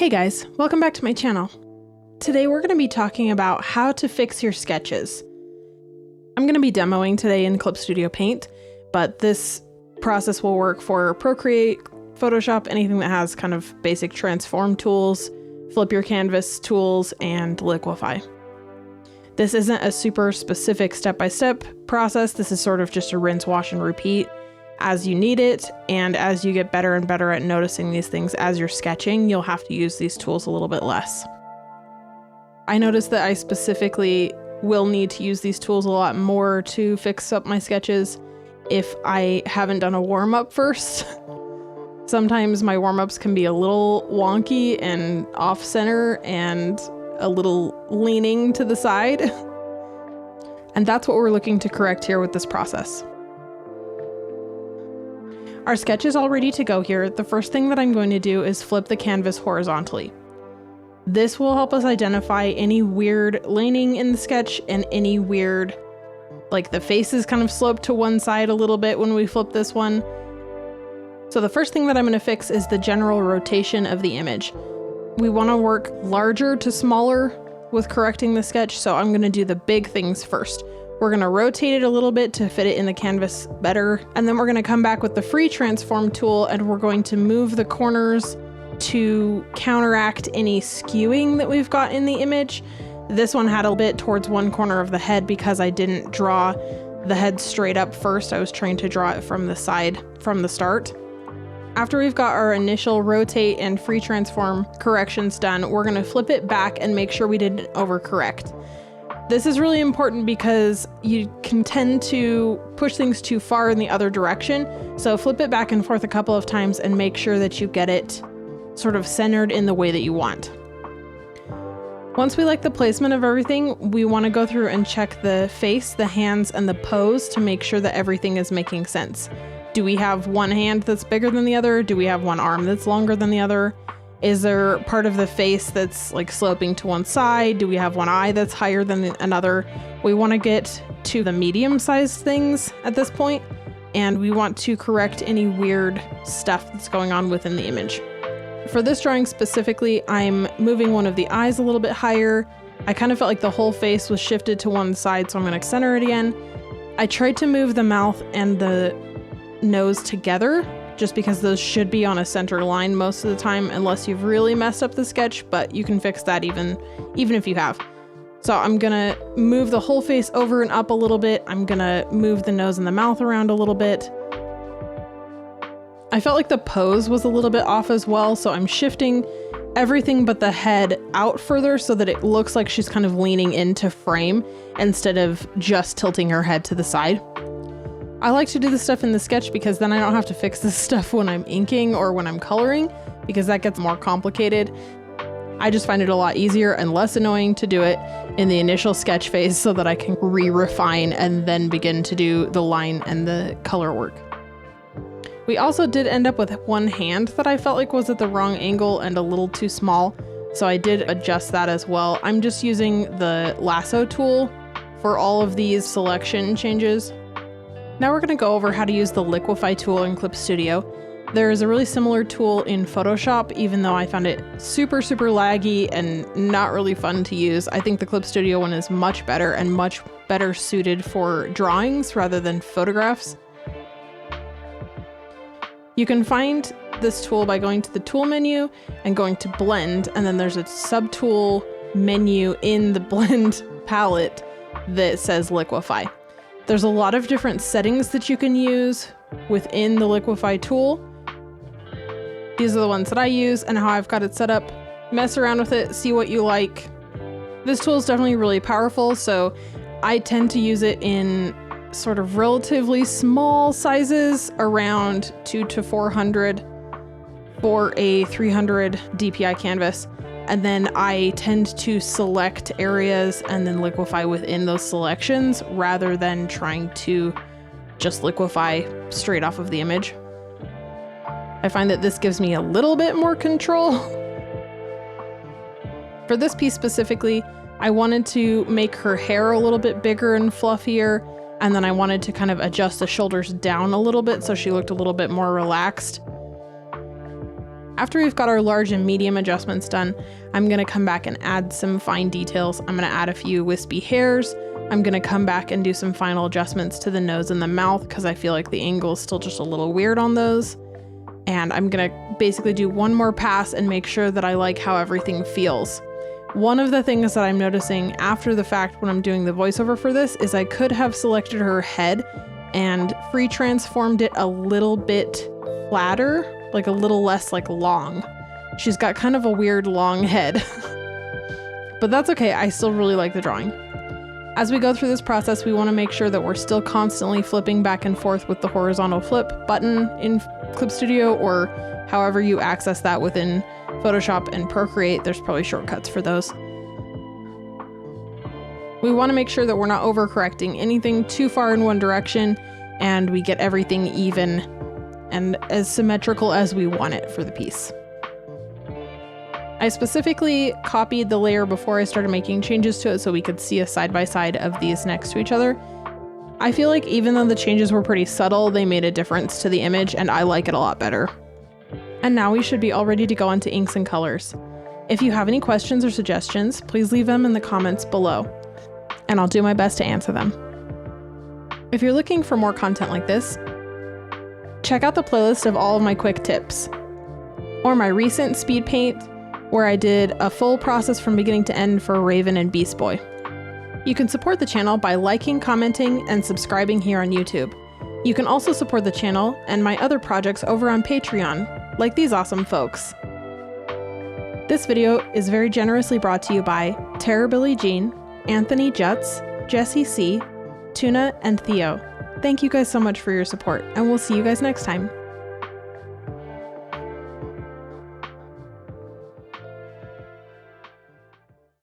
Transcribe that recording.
Hey guys, welcome back to my channel. Today we're going to be talking about how to fix your sketches. I'm going to be demoing today in Clip Studio Paint, but this process will work for Procreate, Photoshop, anything that has kind of basic transform tools, flip your canvas tools, and liquify. This isn't a super specific step-by-step process. This is sort of just a rinse, wash, and repeat as you need it, and as you get better and better at noticing these things as you're sketching, you'll have to use these tools a little bit less. I noticed that I specifically will need to use these tools a lot more to fix up my sketches if I haven't done a warm-up first. Sometimes my warm-ups can be a little wonky and off-center and a little leaning to the side. And that's what we're looking to correct here with this process. Our sketch is all ready to go here. The first thing that I'm going to do is flip the canvas horizontally. This will help us identify any weird leaning in the sketch and any weird, like the face is kind of sloped to one side a little bit when we flip this one. So the first thing that I'm going to fix is the general rotation of the image. We want to work larger to smaller with correcting the sketch, so I'm going to do the big things first. We're going to rotate it a little bit to fit it in the canvas better, and then we're going to come back with the free transform tool and we're going to move the corners to counteract any skewing that we've got in the image. This one had a bit towards one corner of the head because I didn't draw the head straight up first. I was trying to draw it from the side from the start. After we've got our initial rotate and free transform corrections done, we're going to flip it back and make sure we didn't overcorrect. This is really important because you can tend to push things too far in the other direction. So flip it back and forth a couple of times and make sure that you get it sort of centered in the way that you want. Once we like the placement of everything, we want to go through and check the face, the hands, and the pose to make sure that everything is making sense. Do we have one hand that's bigger than the other? Do we have one arm that's longer than the other? Is there part of the face that's like sloping to one side? Do we have one eye that's higher than another? We want to get to the medium-sized things at this point, and we want to correct any weird stuff that's going on within the image. For this drawing specifically, I'm moving one of the eyes a little bit higher. I kind of felt like the whole face was shifted to one side, so I'm going to center it again. I tried to move the mouth and the nose together, just because those should be on a center line most of the time, unless you've really messed up the sketch, but you can fix that even if you have. So I'm gonna move the whole face over and up a little bit. I'm gonna move the nose and the mouth around a little bit. I felt like the pose was a little bit off as well, so I'm shifting everything but the head out further so that it looks like she's kind of leaning into frame instead of just tilting her head to the side. I like to do this stuff in the sketch because then I don't have to fix this stuff when I'm inking or when I'm coloring, because that gets more complicated. I just find it a lot easier and less annoying to do it in the initial sketch phase so that I can refine and then begin to do the line and the color work. We also did end up with one hand that I felt like was at the wrong angle and a little too small, so I did adjust that as well. I'm just using the lasso tool for all of these selection changes. Now we're going to go over how to use the liquify tool in Clip Studio. There is a really similar tool in Photoshop, even though I found it super laggy and not really fun to use. I think the Clip Studio one is much better and much better suited for drawings rather than photographs. You can find this tool by going to the tool menu and going to blend, and then there's a subtool menu in the blend palette that says liquify. There's a lot of different settings that you can use within the liquify tool. These are the ones that I use and how I've got it set up. Mess around with it, see what you like. This tool is definitely really powerful, so I tend to use it in sort of relatively small sizes, around 200 to 400 for a 300 DPI canvas. And then I tend to select areas and then liquify within those selections rather than trying to just liquify straight off of the image. I find that this gives me a little bit more control. For this piece specifically, I wanted to make her hair a little bit bigger and fluffier, and then I wanted to kind of adjust the shoulders down a little bit so she looked a little bit more relaxed. After we've got our large and medium adjustments done, I'm gonna come back and add some fine details. I'm gonna add a few wispy hairs. I'm gonna come back and do some final adjustments to the nose and the mouth because I feel like the angle is still just a little weird on those. And I'm gonna basically do one more pass and make sure that I like how everything feels. One of the things that I'm noticing after the fact when I'm doing the voiceover for this is I could have selected her head and free transformed it a little bit flatter, like a little less like long. She's got kind of a weird long head, but that's okay. I still really like the drawing. As we go through this process, we want to make sure that we're still constantly flipping back and forth with the horizontal flip button in Clip Studio, or however you access that within Photoshop and Procreate. There's probably shortcuts for those. We want to make sure that we're not overcorrecting anything too far in one direction, and we get everything even and as symmetrical as we want it for the piece. I specifically copied the layer before I started making changes to it so we could see a side-by-side of these next to each other. I feel like even though the changes were pretty subtle, they made a difference to the image, and I like it a lot better. And now we should be all ready to go onto inks and colors. If you have any questions or suggestions, please leave them in the comments below, and I'll do my best to answer them. If you're looking for more content like this, check out the playlist of all of my quick tips, or my recent speed paint where I did a full process from beginning to end for Raven and Beast Boy. You can support the channel by liking, commenting, and subscribing here on YouTube. You can also support the channel and my other projects over on Patreon, like these awesome folks. This video is very generously brought to you by Terrorbilly Jean, Anthony Jutz, Jesse C, Tuna, and Theo. Thank you guys so much for your support, and we'll see you guys next time.